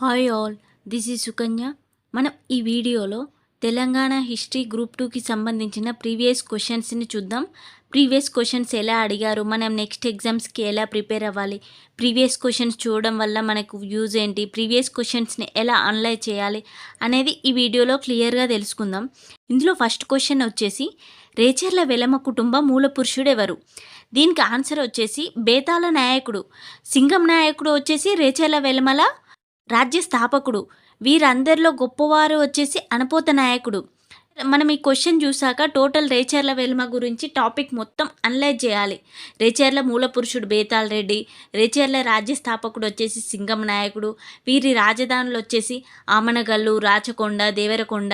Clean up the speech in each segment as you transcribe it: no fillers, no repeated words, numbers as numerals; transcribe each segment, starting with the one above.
Hi all, this is Sukanya. మనం ఈ వీడియోలో తెలంగాణ హిస్టరీ గ్రూప్ 2కి సంబంధించిన ప్రీవియస్ క్వశ్చన్స్ని చూద్దాం. ప్రీవియస్ క్వశ్చన్స్ ఎలా అడిగారు, మనం నెక్స్ట్ ఎగ్జామ్స్కి ఎలా ప్రిపేర్ అవ్వాలి, ప్రీవియస్ క్వశ్చన్స్ చూడడం వల్ల మనకు యూజ్ ఏంటి, ప్రీవియస్ క్వశ్చన్స్ని ఎలా అనలైజ్ చేయాలి అనేది ఈ వీడియోలో క్లియర్గా తెలుసుకుందాం. ఇందులో ఫస్ట్ క్వశ్చన్ వచ్చేసి, రేచర్ల వెలమ కుటుంబ మూల పురుషుడు ఎవరు? దీనికి ఆన్సర్ వచ్చేసి బేతాళ నాయకుడు. సింగం నాయకుడు వచ్చేసి రేచర్ల వెలమల రాజ్య స్థాపకుడు. వీరందరిలో గొప్పవారు వచ్చేసి అనపోత నాయకుడు. మనం ఈ క్వశ్చన్ చూసాక టోటల్ రేచర్ల వెల్మ గురించి టాపిక్ మొత్తం అనలైజ్ చేయాలి. రేచర్ల మూల పురుషుడు బేతాళ రెడ్డి, రేచర్ల రాజ్య స్థాపకుడు వచ్చేసి సింగం నాయకుడు, వీరి రాజధానులు వచ్చేసి ఆమనగల్లు, రాచకొండ, దేవరకొండ.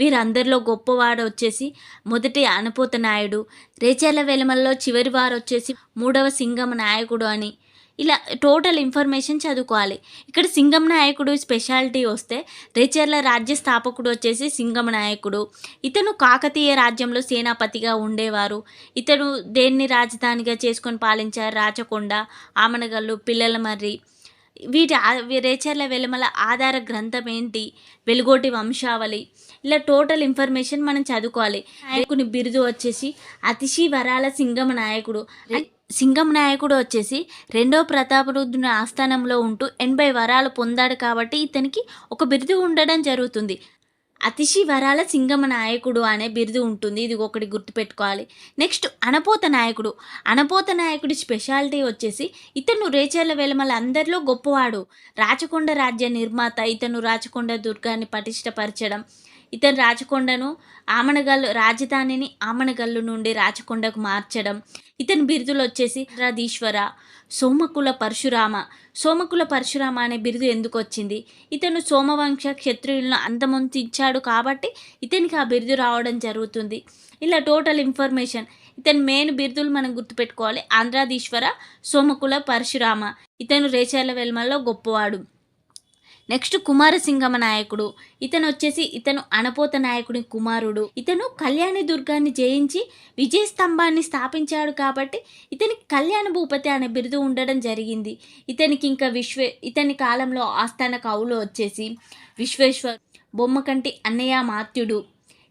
వీరందరిలో గొప్పవాడు వచ్చేసి మొదటి అనపోత నాయుడు. రేచర్ల వెలమల్లో చివరి వారు వచ్చేసి మూడవ సింగం నాయకుడు అని ఇలా టోటల్ ఇన్ఫర్మేషన్ చదువుకోవాలి. ఇక్కడ సింగం నాయకుడు స్పెషాలిటీ వస్తే, రేచర్ల రాజ్య స్థాపకుడు వచ్చేసి సింగం నాయకుడు. ఇతను కాకతీయ రాజ్యంలో సేనాపతిగా ఉండేవారు. ఇతను దేన్ని రాజధానిగా చేసుకొని పాలించారు? రాచకొండ, ఆమనగల్లు, పిల్లలమర్రి. రేచర్ల వెలుమల ఆధార గ్రంథం ఏంటి? వెలుగోటి వంశావళి. ఇలా టోటల్ ఇన్ఫర్మేషన్ మనం చదువుకోవాలి. నాయకుని బిరుదు వచ్చేసి అతిశీ వరాల సింగమ నాయకుడు. సింగం నాయకుడు వచ్చేసి రెండో ప్రతాపరుద్రుని ఆస్థానంలో ఉంటూ 80 వరాలు పొందాడు కాబట్టి ఇతనికి ఒక బిరుదు ఉండడం జరుగుతుంది. అతిశీ వరాల సింగమ నాయకుడు అనే బిరుదు ఉంటుంది. ఇది ఒకటి గుర్తుపెట్టుకోవాలి. నెక్స్ట్ అనపోత నాయకుడు. అనపోత నాయకుడి స్పెషాలిటీ వచ్చేసి ఇతను రేచర్ల వెలమల అందరిలో గొప్పవాడు. రాచకొండ రాజ్య నిర్మాత. ఇతను రాచకొండ దుర్గాన్ని పటిష్టపరచడం, ఇతను రాచకొండను రాజధానిని ఆమనగల్లు నుండి రాచకొండకు మార్చడం. ఇతని బిరుదులు వచ్చేసి రాధీశ్వర, సోమకుల పరశురామ. సోమకుల పరశురామ అనే బిరుదు ఎందుకు వచ్చింది? ఇతను సోమవంశ క్షత్రియులను అంతమొందించాడు కాబట్టి ఇతనికి ఆ బిరుదు రావడం జరుగుతుంది. ఇలా టోటల్ ఇన్ఫర్మేషన్, ఇతని మెయిన్ బిరుదులు మనం గుర్తుపెట్టుకోవాలి. ఆంధ్రాధీశ్వర, సోమకుల పరశురామ. ఇతను రేచర్ల వెల్మల్లో గొప్పవాడు. నెక్స్ట్ కుమారసింగమ నాయకుడు. ఇతను అనపోత నాయకుడి కుమారుడు. ఇతను కళ్యాణి దుర్గాన్ని జయించి విజయస్తంభాన్ని స్థాపించాడు కాబట్టి ఇతనికి కళ్యాణ భూపతి అనే బిరుదు ఉండడం జరిగింది. ఇతని కాలంలో ఆస్థాన కవులు వచ్చేసి విశ్వేశ్వర్, బొమ్మకంటి అన్నయ్య మాత్యుడు.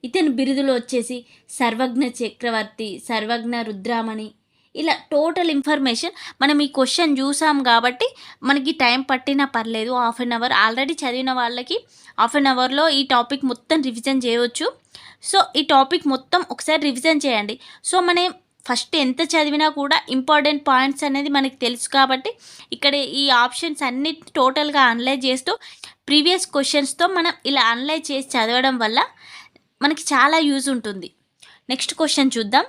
ఇతని బిరుదులు వచ్చేసి సర్వజ్ఞ చక్రవర్తి, సర్వజ్ఞ రుద్రామణి. ఇలా టోటల్ ఇన్ఫర్మేషన్ మనం ఈ క్వశ్చన్ చూసాం కాబట్టి మనకి టైం పట్టినా పర్లేదు. హాఫ్ అన్ అవర్ ఆల్రెడీ చదివిన వాళ్ళకి హాఫ్ అన్ అవర్లో ఈ టాపిక్ మొత్తం రివిజన్ చేయవచ్చు. సో ఈ టాపిక్ మొత్తం ఒకసారి రివిజన్ చేయండి. సో మనం ఫస్ట్ ఎంత చదివినా కూడా ఇంపార్టెంట్ పాయింట్స్ అనేది మనకి తెలుసు కాబట్టి ఇక్కడ ఈ ఆప్షన్స్ అన్ని టోటల్గా అనలైజ్ చేస్తూ ప్రీవియస్ క్వశ్చన్స్తో మనం ఇలా అనలైజ్ చేసి చదవడం వల్ల మనకి చాలా యూజ్ ఉంటుంది. నెక్స్ట్ క్వశ్చన్ చూద్దాం.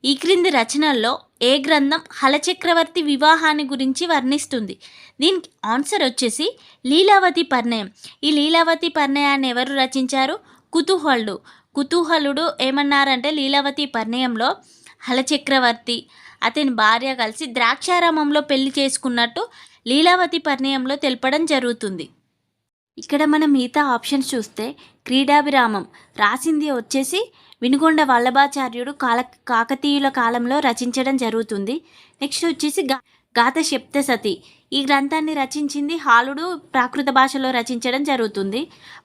ఈ క్రింది రచనల్లో ఏ గ్రంథం హలచక్రవర్తి వివాహాన్ని గురించి వర్ణిస్తుంది? దీనికి ఆన్సర్ వచ్చేసి లీలావతి పరిణయం. ఈ లీలావతి పరిణయాన్ని ఎవరు రచించారు? కుతూహలుడు. కుతూహలుడు ఏమన్నారంటే లీలావతి పరిణయంలో హలచక్రవర్తి అతని భార్య కలిసి ద్రాక్షారామంలో పెళ్లి చేసుకున్నట్టు లీలావతి పరిణయంలో తెలపడం జరుగుతుంది. ఇక్కడ మనం మిగతా ఆప్షన్స్ చూస్తే క్రీడాభిరామం రాసింది వచ్చేసి వినుగొండ వల్లభాచార్యుడు కాకతీయుల కాలంలో రచించడం జరుగుతుంది. నెక్స్ట్ వచ్చేసి గాథ సప్తసతి. ఈ గ్రంథాన్ని రచించింది హాలుడు ప్రాకృత భాషలో రచించడం జరుగుతుంది.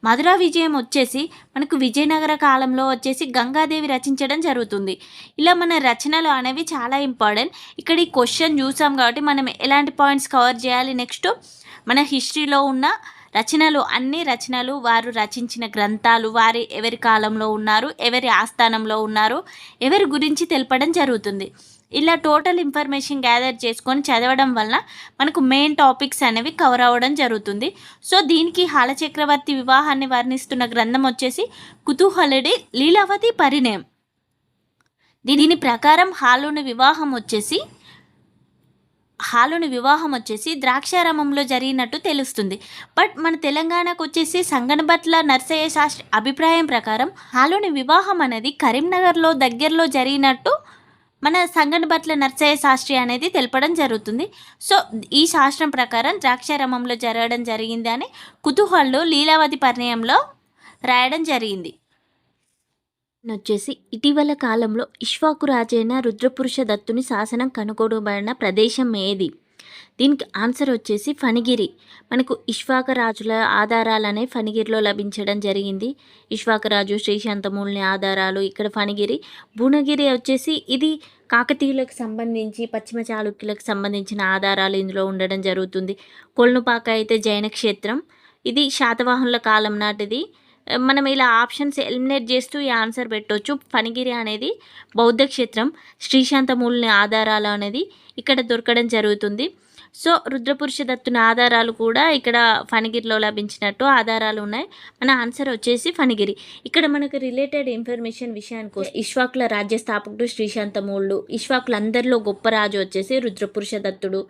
మధుర విజయం వచ్చేసి మనకు విజయనగర కాలంలో వచ్చేసి గంగాదేవి రచించడం జరుగుతుంది. ఇలా మన రచనలు అనేవి చాలా ఇంపార్టెంట్. ఇక్కడ ఈ క్వశ్చన్ చూసాం కాబట్టి మనం ఎలాంటి పాయింట్స్ కవర్ చేయాలి? నెక్స్ట్ మన హిస్టరీలో ఉన్న అన్ని రచనలు, వారు రచించిన గ్రంథాలు, ఎవరి కాలంలో ఉన్నారు, ఎవరి ఆస్థానంలో ఉన్నారు, ఎవరి గురించి తెలపడం జరుగుతుంది. ఇలా టోటల్ ఇన్ఫర్మేషన్ గ్యాదర్ చేసుకొని చదవడం వలన మనకు మెయిన్ టాపిక్స్ అనేవి కవర్ అవ్వడం జరుగుతుంది. సో దీనికి హలచక్రవర్తి వివాహాన్ని వర్ణిస్తున్న గ్రంథం వచ్చేసి కుతూహలుడి లీలావతి పరిణయం. దీని ప్రకారం హాలుని వివాహం వచ్చేసి ద్రాక్షారామంలో జరిగినట్టు తెలుస్తుంది. బట్ మన తెలంగాణకు వచ్చేసి సంగనబట్ల నర్సయ్య శాస్త్రి అభిప్రాయం ప్రకారం హాలుని వివాహం అనేది కరీంనగర్లో దగ్గరలో జరిగినట్టు మన సంగనబట్ల నర్సయ్య శాస్త్రి అనేది తెలపడం జరుగుతుంది. సో ఈ శాస్త్రం ప్రకారం ద్రాక్షారామంలో జరగడం జరిగింది అని కుతూహలుడు లీలావతి పరిణయంలో రాయడం జరిగింది. వచ్చేసి ఇటీవల కాలంలో ఇక్ష్వాకు రాజైన రుద్రపురుష దత్తుని శాసనం కనుగొనబడిన ప్రదేశం ఏది? దీనికి ఆన్సర్ వచ్చేసి ఫణిగిరి. మనకు ఇక్ష్వాక రాజుల ఆధారాలనే ఫణిగిరిలో లభించడం జరిగింది. ఇక్ష్వాకరాజు, శ్రీశాంతమూలని ఆధారాలు ఇక్కడ ఫణిగిరి. భువనగిరి వచ్చేసి ఇది కాకతీయులకు సంబంధించి, పశ్చిమ చాళుక్యులకు సంబంధించిన ఆధారాలు ఇందులో ఉండడం జరుగుతుంది. కొల్నుపాక అయితే జైన క్షేత్రం, ఇది శాతవాహనుల కాలం నాటిది. మనం ఇలా ఆప్షన్స్ ఎలిమినేట్ చేస్తూ ఈ ఆన్సర్ పెట్టవచ్చు. ఫణిగిరి అనేది బౌద్ధ క్షేత్రం, శ్రీశాంతమూలని ఆధారాలు అనేది ఇక్కడ దొరకడం జరుగుతుంది. సో రుద్రపురుష దత్తుని ఆధారాలు కూడా ఇక్కడ ఫణిగిరిలో లభించినట్టు ఆధారాలు ఉన్నాయి. మన ఆన్సర్ వచ్చేసి ఫణిగిరి. ఇక్కడ మనకు రిలేటెడ్ ఇన్ఫర్మేషన్ విషయానికి వస్తే ఇక్ష్వాకుల రాజ్య స్థాపకుడు శ్రీశాంతమూలుడు. ఇక్ష్వాకులందరిలో గొప్ప రాజు వచ్చేసి రుద్రపురుష దత్తుడు.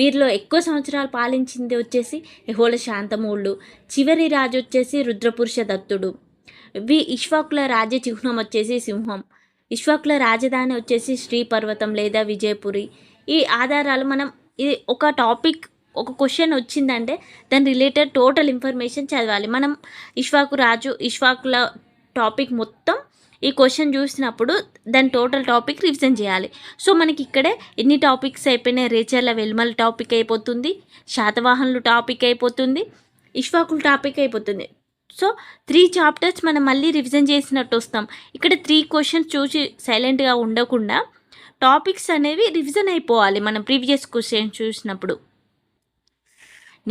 వీరిలో ఎక్కువ సంవత్సరాలు పాలించింది వచ్చేసి యహోల శాంతమూలుడు. చివరి రాజు వచ్చేసి రుద్రపురుష దత్తుడు. ఇక్ష్వాకుల రాజ్య చిహ్నం వచ్చేసి సింహం. ఇక్ష్వాకుల రాజధాని వచ్చేసి శ్రీపర్వతం లేదా విజయపురి. ఈ ఆధారాలు మనం ఇది ఒక టాపిక్, ఒక క్వశ్చన్ వచ్చిందంటే దాని రిలేటెడ్ టోటల్ ఇన్ఫర్మేషన్ చదవాలి. మనం ఇక్ష్వాకుల టాపిక్ మొత్తం ఈ క్వశ్చన్ చూసినప్పుడు దాని టోటల్ టాపిక్ రివిజన్ చేయాలి. సో మనకి ఇక్కడే ఎన్ని టాపిక్స్ అయిపోయినాయి, రేచర్ల వెల్మల్ టాపిక్ అయిపోతుంది, శాతవాహనులు టాపిక్ అయిపోతుంది, ఇక్ష్వాకుల టాపిక్ అయిపోతుంది. సో 3 చాప్టర్స్ మనం మళ్ళీ రివిజన్ చేసినట్టు వస్తాం. ఇక్కడ 3 క్వశ్చన్స్ చూసి సైలెంట్గా ఉండకుండా టాపిక్స్ అనేవి రివిజన్ అయిపోవాలి మనం ప్రీవియస్ క్వశ్చన్ చూసినప్పుడు.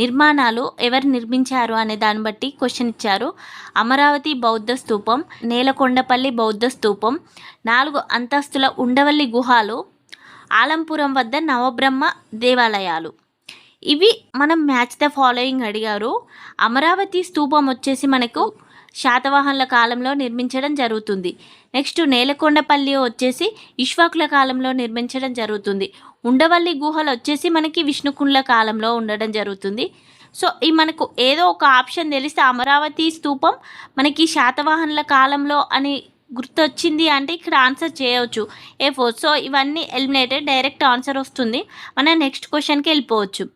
నిర్మాణాలు ఎవరు నిర్మించారు అనే దాన్ని బట్టి క్వశ్చన్ ఇచ్చారు. అమరావతి బౌద్ధ స్తూపం, నేలకొండపల్లి బౌద్ధ స్తూపం, 4 అంతస్తుల ఉండవల్లి గుహాలు, ఆలంపురం వద్ద నవబ్రహ్మ దేవాలయాలు. ఇవి మనం మ్యాచ్ ద ఫాలోయింగ్ అడిగారు. అమరావతి స్తూపం వచ్చేసి మనకు శాతవాహనుల కాలంలో నిర్మించడం జరుగుతుంది. నెక్స్ట్ నేలకొండపల్లి వచ్చేసి ఇక్ష్వాకుల కాలంలో నిర్మించడం జరుగుతుంది. ఉండవల్లి గుహలు వచ్చేసి మనకి విష్ణుకుండ్ల కాలంలో ఉండడం జరుగుతుంది. సో ఈ మనకు ఏదో ఒక ఆప్షన్ తెలిస్తే అమరావతి స్తూపం మనకి శాతవాహనుల కాలంలో అని గుర్తొచ్చింది అంటే ఇక్కడ ఆన్సర్ చేయవచ్చు. A4. సో ఇవన్నీ ఎలిమినేటెడ్, డైరెక్ట్ ఆన్సర్ వస్తుంది. మనం నెక్స్ట్ క్వశ్చన్కి వెళ్ళిపోవచ్చు.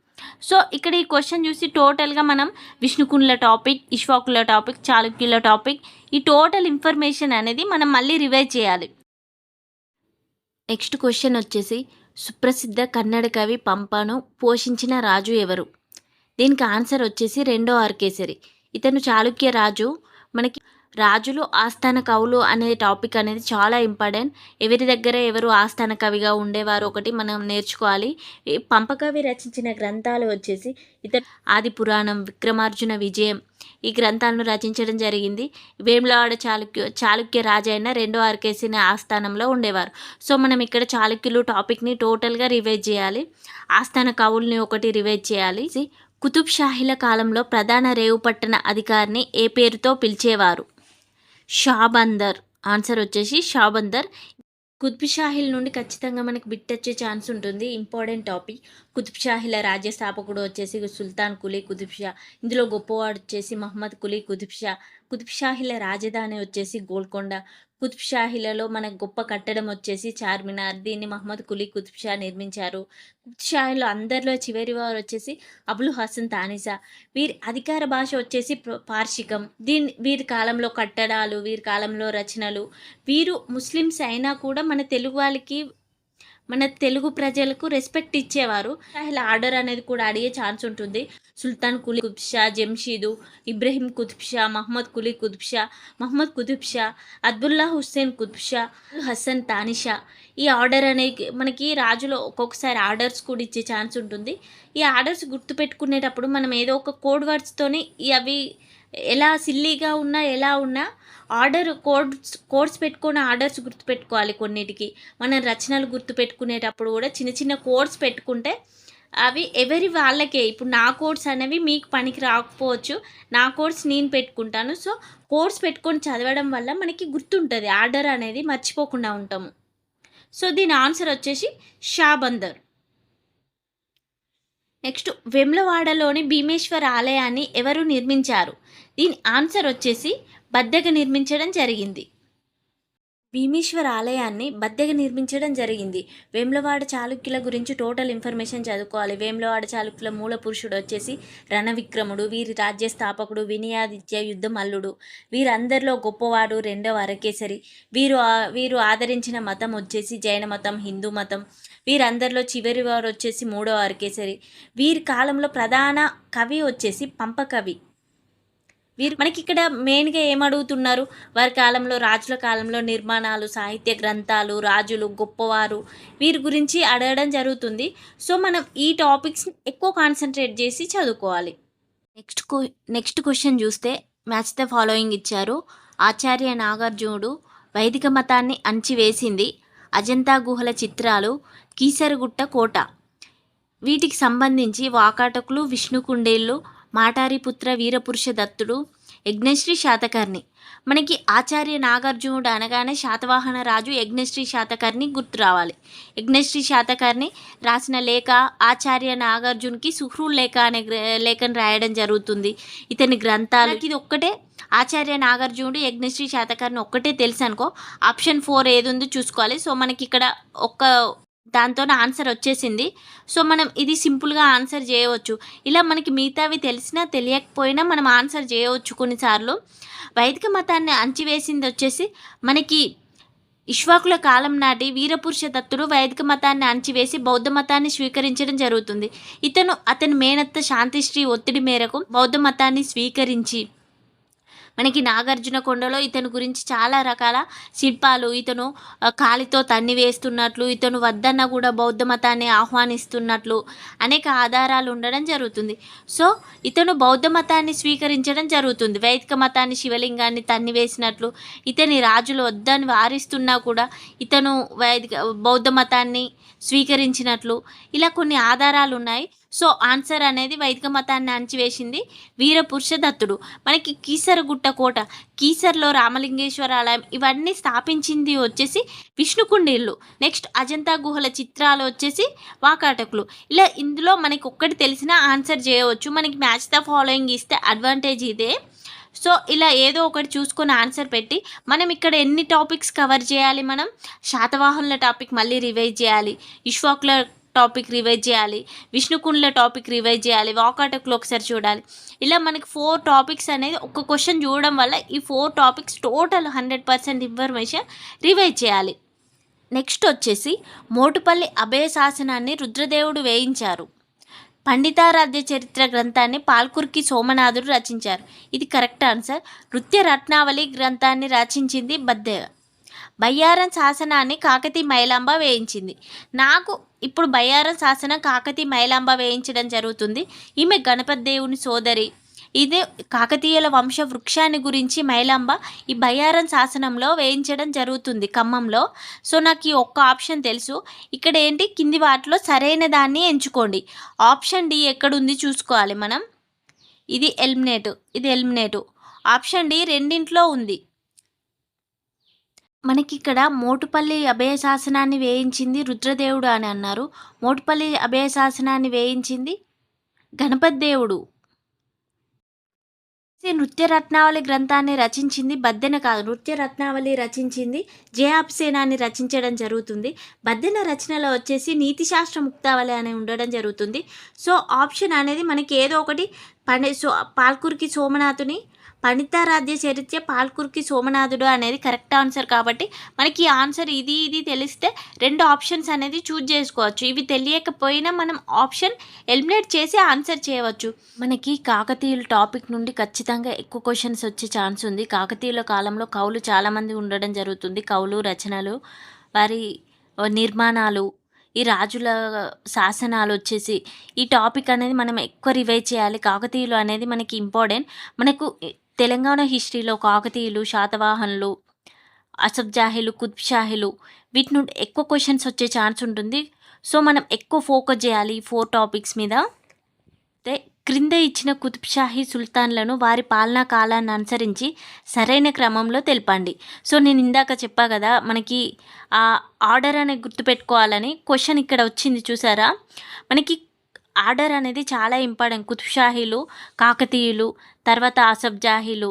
సో ఇక్కడ ఈ క్వశ్చన్ చూసి టోటల్గా మనం విష్ణుకుండ్ల టాపిక్, ఇక్ష్వాకుల టాపిక్, చాళుక్యుల టాపిక్, ఈ టోటల్ ఇన్ఫర్మేషన్ అనేది మనం మళ్ళీ రివైజ్ చేయాలి. నెక్స్ట్ క్వశ్చన్ వచ్చేసి సుప్రసిద్ధ కన్నడ కవి పంపను పోషించిన రాజు ఎవరు? దీనికి ఆన్సర్ వచ్చేసి 2వ ఆర్కేసరి. ఇతను చాళుక్య రాజు. మనకి రాజులు ఆస్థాన కవులు అనే టాపిక్ అనేది చాలా ఇంపార్టెంట్. ఎవరి దగ్గర ఎవరు ఆస్థాన కవిగా ఉండేవారు ఒకటి మనం నేర్చుకోవాలి. ఈ పంపకవి రచించిన గ్రంథాలు వచ్చేసి ఇతను ఆది పురాణం, విక్రమార్జున విజయం, ఈ గ్రంథాలను రచించడం జరిగింది. వేములవాడ చాళుక్య రాజు అయిన 2వ ఆర్కేసరి ఆస్థానంలో ఉండేవారు. సో మనం ఇక్కడ చాళుక్యులు టాపిక్ని టోటల్గా రివైజ్ చేయాలి. ఆస్థాన కవుల్ని ఒకటి రివైజ్ చేయాలి. కుతుబ్ షాహీల కాలంలో ప్రధాన రేవు పట్టణ అధికారిని ఏ పేరుతో పిలిచేవారు? షాబందర్. ఆన్సర్ వచ్చేసి షాబందర్. కుతుబ్ షాహీల నుండి ఖచ్చితంగా మనకు బిట్ వచ్చే ఛాన్స్ ఉంటుంది. Important topic. కుతుబ్ షాహీల రాజ్య స్థాపకుడు వచ్చేసి సుల్తాన్ కులీ కుతుబ్ షా. ఇందులో గొప్పవాడు వచ్చేసి మహమ్మద్ కులీ కుతుబ్ షా. కుతుబ్ షాహీల రాజధాని వచ్చేసి గోల్కొండ. కుతుబ్ షాహీలలో మనకు గొప్ప కట్టడం వచ్చేసి చార్మినార్. దీన్ని మహమ్మద్ కులీ కుతుబ్ షా నిర్మించారు. కుతుబ్ షాహీలో అందరిలో చివరి వారు వచ్చేసి అబుల్ హసన్ తానిసా. వీరి అధికార భాష వచ్చేసి పార్షికం. వీరి కాలంలో కట్టడాలు, వీరి కాలంలో రచనలు. వీరు ముస్లిమ్స్ అయినా కూడా మన తెలుగు వాళ్ళకి, మన తెలుగు ప్రజలకు రెస్పెక్ట్ ఇచ్చేవారు. ఇలా ఆర్డర్ అనేది కూడా అడిగే ఛాన్స్ ఉంటుంది. సుల్తాన్ కులీ కుతుబ్ షా, జంషీదు, ఇబ్రహీం కుతుబ్ షా, మహమ్మద్ కులీ కుతుబ్ షా, మహమ్మద్ కుతుబ్ షా, అబ్దుల్లా హుస్సేన్ కుతుబ్ షా, హసన్ తానిషా. ఈ ఆర్డర్ అనేది మనకి రాజులో ఒక్కొక్కసారి ఆర్డర్స్ కూడా ఇచ్చే ఛాన్స్ ఉంటుంది. ఈ ఆర్డర్స్ గుర్తుపెట్టుకునేటప్పుడు మనం ఏదో ఒక కోడ్ వర్డ్స్తోని అవి ఎలా సిల్లీగా ఉన్నా, ఎలా ఉన్నా కోడ్స్ పెట్టుకొని ఆర్డర్స్ గుర్తుపెట్టుకోవాలి. కొన్నిటికి మనం రచనలు గుర్తుపెట్టుకునేటప్పుడు కూడా చిన్న చిన్న కోడ్స్ పెట్టుకుంటే అవి ఎవరి వాళ్ళకే. ఇప్పుడు నా కోడ్స్ అనేవి మీకు పనికి రాకపోవచ్చు, నా కోడ్స్ నేను పెట్టుకుంటాను. సో కోడ్స్ పెట్టుకొని చదవడం వల్ల మనకి గుర్తుంటుంది, ఆర్డర్ అనేది మర్చిపోకుండా ఉంటాము. సో దీని ఆన్సర్ వచ్చేసి షాబందర్. నెక్స్ట్ వేములవాడలోని భీమేశ్వర ఆలయాన్ని ఎవరు నిర్మించారు? దీని ఆన్సర్ వచ్చేసి బద్దెగ నిర్మించడం జరిగింది. భీమేశ్వర ఆలయాన్ని బద్దెగ నిర్మించడం జరిగింది. వేములవాడ చాళుక్యుల గురించి టోటల్ ఇన్ఫర్మేషన్ చదువుకోవాలి. వేములవాడ చాళుక్యుల మూల పురుషుడు వచ్చేసి రణవిక్రముడు. వీరి రాజ్య స్థాపకుడు వినయాదిత్య యుద్ధ మల్లుడు. వీరందరిలో గొప్పవాడు 2వ అరకేసరి. వీరు ఆదరించిన మతం వచ్చేసి జైన మతం, హిందూ మతం. వీరందరిలో చివరి వారు వచ్చేసి 3వ అరకేసరి. వీరి కాలంలో ప్రధాన కవి వచ్చేసి పంపకవి. వీరు మనకి ఇక్కడ మెయిన్గా ఏమడుగుతున్నారు, వారి కాలంలో రాజుల కాలంలో నిర్మాణాలు, సాహిత్య గ్రంథాలు, రాజులు, గొప్పవారు వీరి గురించి అడగడం జరుగుతుంది. సో మనం ఈ టాపిక్స్ ఎక్కువ కాన్సన్ట్రేట్ చేసి చదువుకోవాలి. నెక్స్ట్ క్వశ్చన్ చూస్తే మ్యాచ్ ద ఫాలోయింగ్ ఇచ్చారు. ఆచార్య నాగార్జునుడు వైదిక మతాన్ని అణచివేసింది. అజంతా గుహల చిత్రాలు, కీసరగుట్ట కోట. వీటికి సంబంధించి వాకాటకులు, విష్ణుకుండేళ్ళు, మాటారిపుత్ర వీరపురుష దత్తుడు, యజ్ఞశ్రీ శాతకర్ణి. మనకి ఆచార్య నాగార్జునుడు అనగానే శాతవాహన రాజు యజ్ఞశ్రీ శాతకర్ణి గుర్తు రావాలి. యజ్ఞశ్రీ శాతకర్ణి రాసిన లేఖ ఆచార్య నాగార్జునికి సుహృల్ లేఖ అనే లేఖను రాయడం జరుగుతుంది. ఇతని గ్రంథాలు ఇది ఒక్కటే ఆచార్య నాగార్జునుడు యజ్ఞశ్రీ శాతకర్ణి ఒక్కటే తెలుసు అనుకో, ఆప్షన్ 4 ఏది ఉందో చూసుకోవాలి. సో మనకి ఇక్కడ ఒక్క దాంతో ఆన్సర్ వచ్చేసింది. సో మనం ఇది సింపుల్గా ఆన్సర్ చేయవచ్చు. ఇలా మనకి మిగతావి తెలిసినా తెలియకపోయినా మనం ఆన్సర్ చేయవచ్చు. కొన్నిసార్లు వైదిక మతాన్ని అణచివేసింది వచ్చేసి మనకి ఇక్ష్వాకుల కాలం నాటి వీరపురుష దత్తుడు వైదిక మతాన్ని అణచివేసి బౌద్ధ మతాన్ని స్వీకరించడం జరుగుతుంది. అతని మేనత్త శాంతిశ్రీ ఒత్తిడి మేరకు బౌద్ధ మతాన్ని స్వీకరించి మనకి నాగార్జున కొండలో ఇతని గురించి చాలా రకాల శిల్పాలు, ఇతను కాలితో తన్ని వేస్తున్నట్లు, ఇతను వద్దన్న కూడా బౌద్ధ మతాన్ని ఆహ్వానిస్తున్నట్లు అనేక ఆధారాలు ఉండడం జరుగుతుంది. సో ఇతను బౌద్ధ మతాన్ని స్వీకరించడం జరుగుతుంది. వైదిక మతాన్ని, శివలింగాన్ని తన్ని వేసినట్లు, ఇతని రాజులు వద్దని వారిస్తున్నా కూడా ఇతను బౌద్ధ మతాన్ని స్వీకరించినట్లు ఇలా కొన్ని ఆధారాలు ఉన్నాయి. సో ఆన్సర్ అనేది వైదిక మతాన్ని అణచివేసింది వీరపురుష దత్తుడు. మనకి కీసరగుట్ట కోట, కీసర్లో రామలింగేశ్వర ఆలయం ఇవన్నీ స్థాపించింది వచ్చేసి విష్ణుకుండీళ్ళు. నెక్స్ట్ అజంతా గుహల చిత్రాలు వచ్చేసి వాకాటకులు. ఇలా ఇందులో మనకి ఒక్కటి తెలిసిన ఆన్సర్ చేయవచ్చు. మనకి మ్యాచ్ ద ఫాలోయింగ్ ఇస్తే అడ్వాంటేజ్ ఇదే. సో ఇలా ఏదో ఒకటి చూసుకొని ఆన్సర్ పెట్టి మనం ఇక్కడ ఎన్ని టాపిక్స్ కవర్ చేయాలి, మనం శాతవాహనుల టాపిక్ మళ్ళీ రివైజ్ చేయాలి, ఇక్ష్వాకుల టాపిక్ రివైజ్ చేయాలి, విష్ణుకుండ్ల టాపిక్ రివైజ్ చేయాలి, వాకాటకులు ఒకసారి చూడాలి. ఇలా మనకి 4 టాపిక్స్ అనేది ఒక క్వశ్చన్ చూడడం వల్ల ఈ 4 టాపిక్స్ టోటల్ 100% ఇన్ఫర్మేషన్ రివైజ్ చేయాలి. నెక్స్ట్ వచ్చేసి మోటుపల్లి అభయ శాసనాన్ని రుద్రదేవుడు వేయించారు. పండితారాధ్య చరిత్ర గ్రంథాన్ని పాల్కురికి సోమనాథుడు రచించారు. ఇది కరెక్ట్ ఆన్సర్. నృత్య రత్నావళి గ్రంథాన్ని రచించింది బయ్యారం శాసనాన్ని కాకతీ మైలాంబ వేయించింది. నాకు ఇప్పుడు బయ్యారం శాసనం కాకతీ మైలాంబ వేయించడం జరుగుతుంది. ఈమె గణపతి దేవుని సోదరి. ఇదే కాకతీయుల వంశ వృక్షాన్ని గురించి మైలాంబ ఈ బయ్యారం శాసనంలో వేయించడం జరుగుతుంది ఖమ్మంలో. సో నాకు ఈ ఒక్క ఆప్షన్ తెలుసు. ఇక్కడ ఏంటి, కింది వాటిలో సరైన దాన్ని ఎంచుకోండి. ఆప్షన్ డి ఎక్కడుంది చూసుకోవాలి మనం. ఇది ఎలిమినేటు. ఆప్షన్ డి రెండింట్లో ఉంది. మనకి ఇక్కడ మోటుపల్లి అభయ శాసనాన్ని వేయించింది రుద్రదేవుడు అని అన్నారు. మోటుపల్లి అభయ శాసనాన్ని వేయించింది గణపతి దేవుడు. నృత్య రత్నావళి గ్రంథాన్ని రచించింది బద్దెన కాదు, నృత్య రత్నావళి రచించింది జయాప్సేనాన్ని రచించడం జరుగుతుంది. బద్దెన రచనలో వచ్చేసి నీతి శాస్త్ర ముక్తావళి అని ఉండడం జరుగుతుంది. సో ఆప్షన్ అనేది మనకి ఏదో ఒకటి పాల్కురికి సోమనాథుని పండితారాధ్య చరిత్ర పాల్కురికి సోమనాథుడు అనేది కరెక్ట్ ఆన్సర్. కాబట్టి మనకి ఆన్సర్ ఇది తెలిస్తే 2 ఆప్షన్స్ అనేది చూజ్ చేసుకోవచ్చు. ఇవి తెలియకపోయినా మనం ఆప్షన్ ఎలిమినేట్ చేసి ఆన్సర్ చేయవచ్చు. మనకి కాకతీయుల టాపిక్ నుండి ఖచ్చితంగా ఎక్కువ క్వశ్చన్స్ వచ్చే ఛాన్స్ ఉంది. కాకతీయుల కాలంలో కవులు చాలామంది ఉండడం జరుగుతుంది. కవులు, రచనలు, వారి నిర్మాణాలు, ఈ రాజుల శాసనాలు వచ్చేసి ఈ టాపిక్ అనేది మనం ఎక్కువ రివైజ్ చేయాలి. కాకతీయులు అనేది మనకి ఇంపార్టెంట్. మనకు తెలంగాణ హిస్టరీలో కాకతీయులు, శాతవాహనులు, అసఫ్జాహీలు, కుతుబ్షాహీలు వీటి నుండి ఎక్కువ క్వశ్చన్స్ వచ్చే ఛాన్స్ ఉంటుంది. సో మనం ఎక్కువ ఫోకస్ చేయాలి ఈ 4 టాపిక్స్ మీద. క్రింద ఇచ్చిన కుతుబ్షాహీ సుల్తాన్లను వారి పాలనా కాలాన్ని అనుసరించి సరైన క్రమంలో తెలపండి. సో నేను ఇందాక చెప్పా కదా మనకి ఆ ఆర్డర్ అనేది గుర్తుపెట్టుకోవాలని. క్వశ్చన్ ఇక్కడ వచ్చింది చూసారా, మనకి ఆర్డర్ అనేది చాలా ఇంపార్టెంట్. కుతుబ్‌షాహీలు, కాకతీయులు, తర్వాత అసఫ్‌జాహీలు.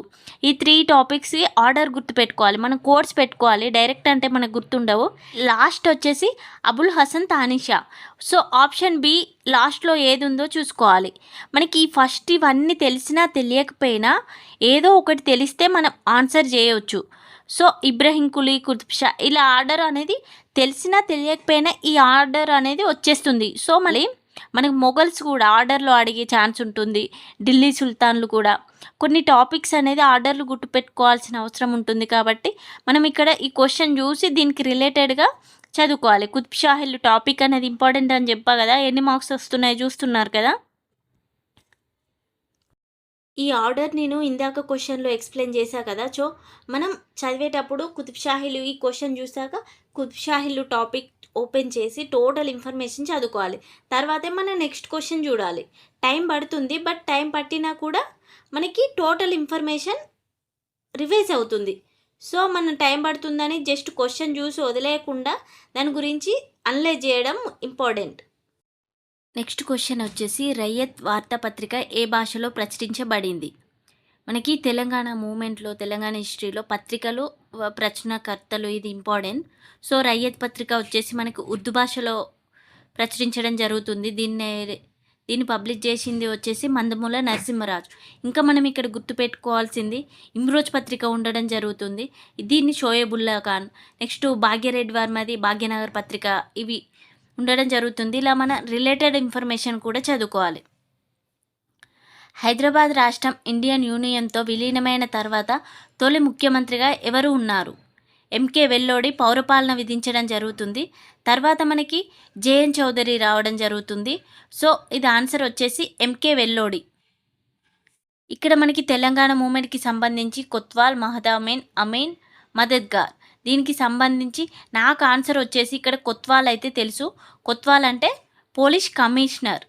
ఈ 3 టాపిక్స్ ఆర్డర్ గుర్తుపెట్టుకోవాలి. మనం కోడ్స్ పెట్టుకోవాలి. డైరెక్ట్ అంటే మనకు గుర్తుండవు. లాస్ట్ వచ్చేసి Abul Hasan Tanisha. So, option B లాస్ట్‌లో ఏదుందో చూసుకోవాలి. మనకి ఫస్ట్ ఇవన్నీ తెలిసినా తెలియకపోయినా ఏదో ఒకటి తెలిస్తే మనం ఆన్సర్ చేయొచ్చు. సో, ఇబ్రహీం కులీ, కుతుబ్ షా ఇలా ఆర్డర్ అనేది తెలిసినా తెలియకపోయినా ఈ ఆర్డర్ అనేది వచ్చేస్తుంది. సో, మళ్ళీ మనకు మొఘల్స్ కూడా ఆర్డర్‌లో అడిగే ఛాన్స్ ఉంటుంది. ఢిల్లీ సుల్తాన్‌లు కూడా. కొన్ని టాపిక్స్ అనేది ఆర్డర్‌లు గుర్తుపెట్టుకోవాల్సిన అవసరం ఉంటుంది కాబట్టి, మనం ఇక్కడ ఈ క్వెషన్ చూసి దీనికి రిలేటెడ్‌గా చదువుకోవాలి. కుతుబ్ షాహీలు టాపిక్ అనేది ఇంపార్టెంట్ అని చెప్పా కదా! ఎన్ని మార్క్స్ వస్తున్నాయో చూస్తున్నారు కదా! ఈ ఆర్డర్ నేను ఇందాక క్వెషన్‌లో ఎక్స్‌ప్లెయిన్ చేశా కదా! సో, మనం చదివేటప్పుడు కుతుబ్ షాహీలు ఈ క్వెషన్ చూసాక కుతుబ్ షాహీలు టాపిక్ ఓపెన్ చేసి టోటల్ ఇన్ఫర్మేషన్ చదువుకోవాలి. తర్వాతే మనం నెక్స్ట్ క్వెషన్ చూడాలి. టైం పడుతుంది. బట్ టైం పట్టినా కూడా మనకి టోటల్ ఇన్ఫర్మేషన్ రివైజ్ అవుతుంది. సో, మనం టైం పడుతుందని జస్ట్ క్వెషన్ చూసి వదిలేయకుండా దాని గురించి అనలైజ్ చేయడం ఇంపార్టెంట్. నెక్స్ట్ క్వెషన్ వచ్చేసి రయ్యత్ వార్తాపత్రిక ఏ భాషలో ప్రచురించబడింది? మనకి తెలంగాణ మూమెంట్‌లో, తెలంగాణ హిస్టరీలో పత్రికలు ప్రచురణకర్తలు ఇది ఇంపార్టెంట్. సో, రయ్యత్ పత్రిక వచ్చేసి మనకు ఉర్దూ భాషలో ప్రచురించడం జరుగుతుంది. దీన్ని పబ్లిష్ చేసింది వచ్చేసి మందమూల నరసింహరాజు. ఇంకా మనం ఇక్కడ గుర్తుపెట్టుకోవాల్సింది ఇమ్రోజ్ పత్రిక ఉండడం జరుగుతుంది. దీన్ని షోయబుల్లా ఖాన్, నెక్స్ట్ భాగ్యరెడ్డి వర్మది భాగ్యనగర్ పత్రిక ఇవి ఉండడం జరుగుతుంది. ఇలా మన రిలేటెడ్ ఇన్ఫర్మేషన్ కూడా చదువుకోవాలి. హైదరాబాద్ రాష్ట్రం ఇండియన్ యూనియన్తో విలీనమైన తర్వాత తొలి ముఖ్యమంత్రిగా ఎవరు ఉన్నారు? ఎంకే వెల్లోడి పౌరపాలన విధించడం జరుగుతుంది. తర్వాత మనకి జేఎన్ చౌదరి రావడం జరుగుతుంది. సో, ఇది ఆన్సర్ వచ్చేసి ఎంకే వెల్లోడి. ఇక్కడ మనకి తెలంగాణ మూమెంట్‌కి సంబంధించి కొత్వాల్, మహదమీన్, అమీన్, మదద్గార్ దీనికి సంబంధించి నాకు ఆన్సర్ వచ్చేసి ఇక్కడ కొత్వాల్ అయితే తెలుసు. కొత్వాల్ అంటే పోలీస్ కమిషనర్.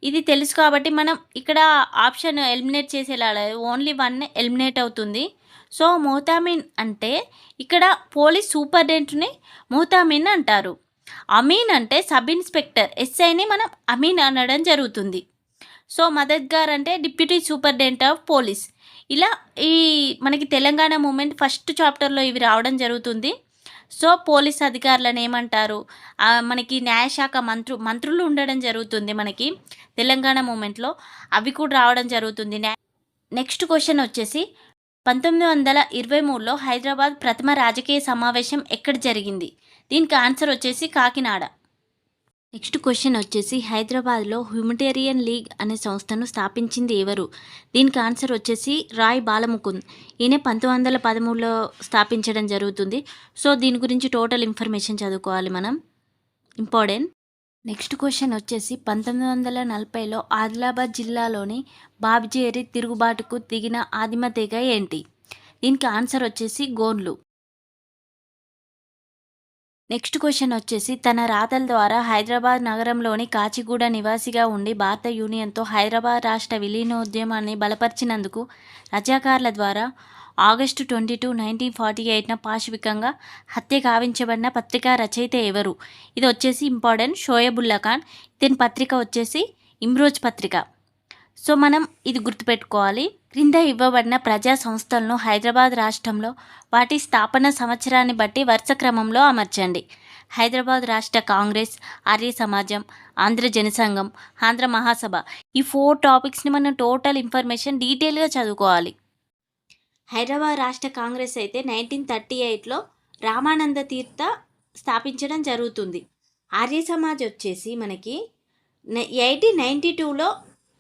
ఇది తెలుసు కాబట్టి మనం ఇక్కడ ఆప్షన్ ఎలిమినేట్ చేసేలా ఓన్లీ 1 ఎలిమినేట్ అవుతుంది. సో, మొహతామీన్ అంటే ఇక్కడ పోలీస్ సూపరింటెండెంట్‌ని మొహతామీన్ అంటారు. అమీన్ అంటే సబ్ ఇన్స్పెక్టర్ ఎస్ఐని మనం అమీన్ అనడం జరుగుతుంది. సో, మదద్గార్ అంటే డిప్యూటీ సూపరింటెండెంట్ ఆఫ్ పోలీస్. ఇలా ఈ మనకి తెలంగాణ మూమెంట్ ఫస్ట్ చాప్టర్లో ఇవి రావడం జరుగుతుంది. సో, పోలీస్ అధికారులను ఏమంటారు? మనకి న్యాయశాఖ మంత్రులు ఉండడం జరుగుతుంది మనకి తెలంగాణ మూమెంట్‌లో. అవి కూడా రావడం జరుగుతుంది. నెక్స్ట్ క్వెషన్ వచ్చేసి 1923లో హైదరాబాద్ ప్రథమ రాజకీయ సమావేశం ఎక్కడ జరిగింది? దీనికి ఆన్సర్ వచ్చేసి కాకినాడ. నెక్స్ట్ క్వెషన్ వచ్చేసి హైదరాబాద్లో హ్యూమటేరియన్ లీగ్ అనే సంస్థను స్థాపించింది ఎవరు? దీనికి ఆన్సర్ వచ్చేసి రాయ్ బాలముకుంద్. ఈయన 1913లో స్థాపించడం జరుగుతుంది. సో, దీని గురించి టోటల్ ఇన్ఫర్మేషన్ చదువుకోవాలి మనం. ఇంపార్టెంట్. నెక్స్ట్ క్వెషన్ వచ్చేసి 1940లో ఆదిలాబాద్ జిల్లాలోని బాబ్జేరి తిరుగుబాటుకు దిగిన ఆదిమ తెగ ఏంటి? దీనికి ఆన్సర్ వచ్చేసి గోండ్లు. నెక్స్ట్ క్వెషన్ వచ్చేసి తన రాతల ద్వారా హైదరాబాద్ నగరంలోని కాచిగూడ నివాసిగా ఉండి భారత యూనియన్తో హైదరాబాద్ రాష్ట్ర విలీనోద్యమాన్ని బలపరిచినందుకు రజాకార్ల ద్వారా ఆగస్టు 22, 1948న పాశవికంగా హత్య గావించబడిన పత్రికా రచయిత ఎవరు? ఇది వచ్చేసి ఇంపార్టెంట్. షోయబుల్లా ఖాన్. దీని పత్రిక వచ్చేసి ఇమ్రోజ్ పత్రిక. సో, మనం ఇది గుర్తుపెట్టుకోవాలి. క్రింద ఇవ్వబడిన ప్రజా సంస్థలను హైదరాబాద్ రాష్ట్రంలో వాటి స్థాపన సంవత్సరాన్ని బట్టి వరుస క్రమంలో అమర్చండి. హైదరాబాద్ రాష్ట్ర కాంగ్రెస్, ఆర్య సమాజం, ఆంధ్ర జనసంఘం, ఆంధ్ర మహాసభ. ఈ 4 టాపిక్స్ని మనం టోటల్ ఇన్ఫర్మేషన్ డీటెయిల్గా చదువుకోవాలి. హైదరాబాద్ రాష్ట్ర కాంగ్రెస్ అయితే 1938లో రామానంద తీర్థ స్థాపించడం జరుగుతుంది. ఆర్య సమాజ్ వచ్చేసి మనకి 1892లో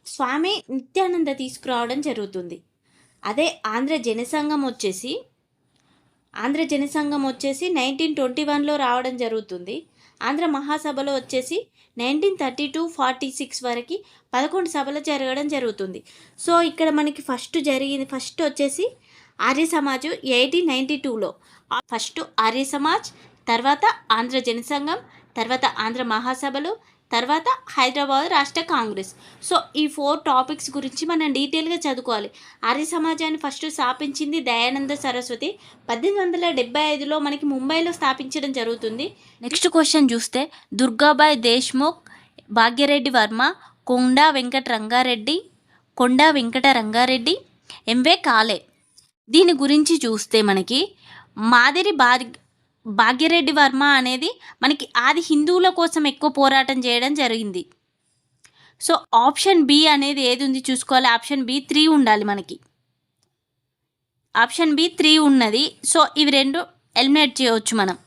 స్వామి నిత్యానంద తీసుకురావడం జరుగుతుంది. అదే ఆంధ్ర జనసంఘం వచ్చేసి 1921లో రావడం జరుగుతుంది. ఆంధ్ర మహాసభలో వచ్చేసి 1932-46 వరకు 11 సభలు జరగడం జరుగుతుంది. సో, ఇక్కడ మనకి ఫస్ట్ వచ్చేసి ఆర్య సమాజ్ 1892లో. ఫస్ట్ ఆర్య సమాజ్, తర్వాత ఆంధ్ర జనసంఘం, తర్వాత ఆంధ్ర మహాసభలు, తర్వాత హైదరాబాద్ రాష్ట్ర కాంగ్రెస్. సో, ఈ 4 టాపిక్స్ గురించి మనం డీటెయిల్గా చదువుకోవాలి. ఆర్య సమాజాన్ని ఫస్ట్ స్థాపించింది దయానంద సరస్వతి. 1875లో మనకి ముంబైలో స్థాపించడం జరుగుతుంది. నెక్స్ట్ క్వశ్చన్ చూస్తే దుర్గాబాయ్ దేశ్ముఖ్, భాగ్యరెడ్డి వర్మ, కొండా వెంకట రంగారెడ్డి, కొండా వెంకట రంగారెడ్డి, ఎంవే కాలే. దీని గురించి చూస్తే మనకి మాదిరి భాగ్యరెడ్డి వర్మ అనేది మనకి ఆది హిందువుల కోసం ఎక్కువ పోరాటం చేయడం జరిగింది. సో ఆప్షన్ బి అనేది ఏది ఉంది చూసుకోవాలి. ఆప్షన్ బి 3 ఉండాలి మనకి. ఆప్షన్ బి 3 ఉన్నది. సో ఇవి రెండు ఎలిమినేట్ చేయవచ్చు మనం.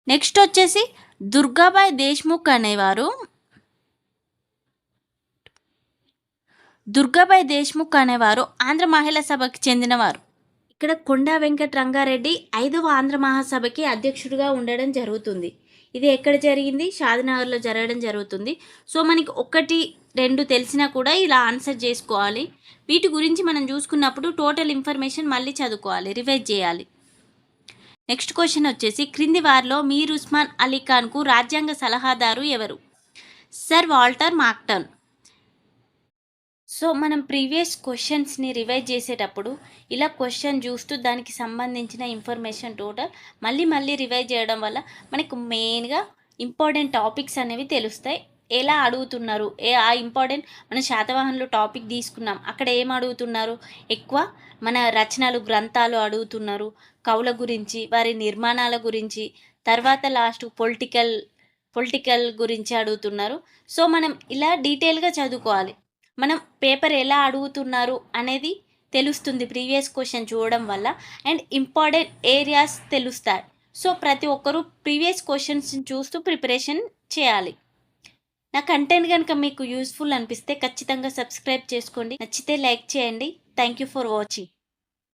నెక్స్ట్ వచ్చేసి దుర్గాబాయ్ దేశ్ముఖ్ అనేవారు ఆంధ్ర మహిళా సభకి చెందినవారు. ఇక్కడ కొండా వెంకట రంగారెడ్డి 5వ ఆంధ్ర మహాసభకి అధ్యక్షుడిగా ఉండడం జరుగుతుంది. ఇది ఎక్కడ జరిగింది? షాద్నగర్లో జరగడం జరుగుతుంది. సో మనకి 1, 2 తెలిసినా కూడా ఇలా ఆన్సర్ చేసుకోవాలి. వీటి గురించి మనం చూసుకున్నప్పుడు టోటల్ ఇన్ఫర్మేషన్ మళ్ళీ చదువుకోవాలి, రివైజ్ చేయాలి. నెక్స్ట్ క్వశ్చన్ వచ్చేసి క్రింది వారిలో మీర్ ఉస్మాన్ అలీ ఖాన్కు రాజ్యాంగ సలహాదారు ఎవరు? Sir Walter Monckton. సో మనం ప్రీవియస్ క్వశ్చన్స్ని రివైజ్ చేసేటప్పుడు ఇలా క్వశ్చన్ చూస్తూ దానికి సంబంధించిన ఇన్ఫర్మేషన్ టోటల్ మళ్ళీ రివైజ్ చేయడం వల్ల మనకు మెయిన్గా ఇంపార్టెంట్ టాపిక్స్ అనేవి తెలుస్తాయి. ఎలా అడుగుతున్నారు, ఆ ఇంపార్టెంట్ మన శాతవాహనులు టాపిక్ తీసుకున్నాం, అక్కడ ఏం అడుగుతున్నారు, ఎక్కువ మన రచనలు గ్రంథాలు అడుగుతున్నారు, కవుల గురించి, వారి నిర్మాణాల గురించి, తర్వాత లాస్ట్ పొలిటికల్ గురించి అడుగుతున్నారు. సో మనం ఇలా డీటెయిల్గా చదువుకోవాలి. మనం పేపర్ ఎలా అడుగుతున్నారు అనేది తెలుస్తుంది ప్రీవియస్ క్వశ్చన్ చూడడం వల్ల, అండ్ ఇంపార్టెంట్ ఏరియాస్ తెలుస్తాయి. సో ప్రతి ఒక్కరూ ప్రీవియస్ క్వశ్చన్స్ని చూస్తూ ప్రిపరేషన్ చేయాలి. నా కంటెంట్ కనుక మీకు యూస్ఫుల్ అనిపిస్తే ఖచ్చితంగా సబ్స్క్రైబ్ చేసుకోండి. నచ్చితే లైక్ చేయండి. Thank you for watching.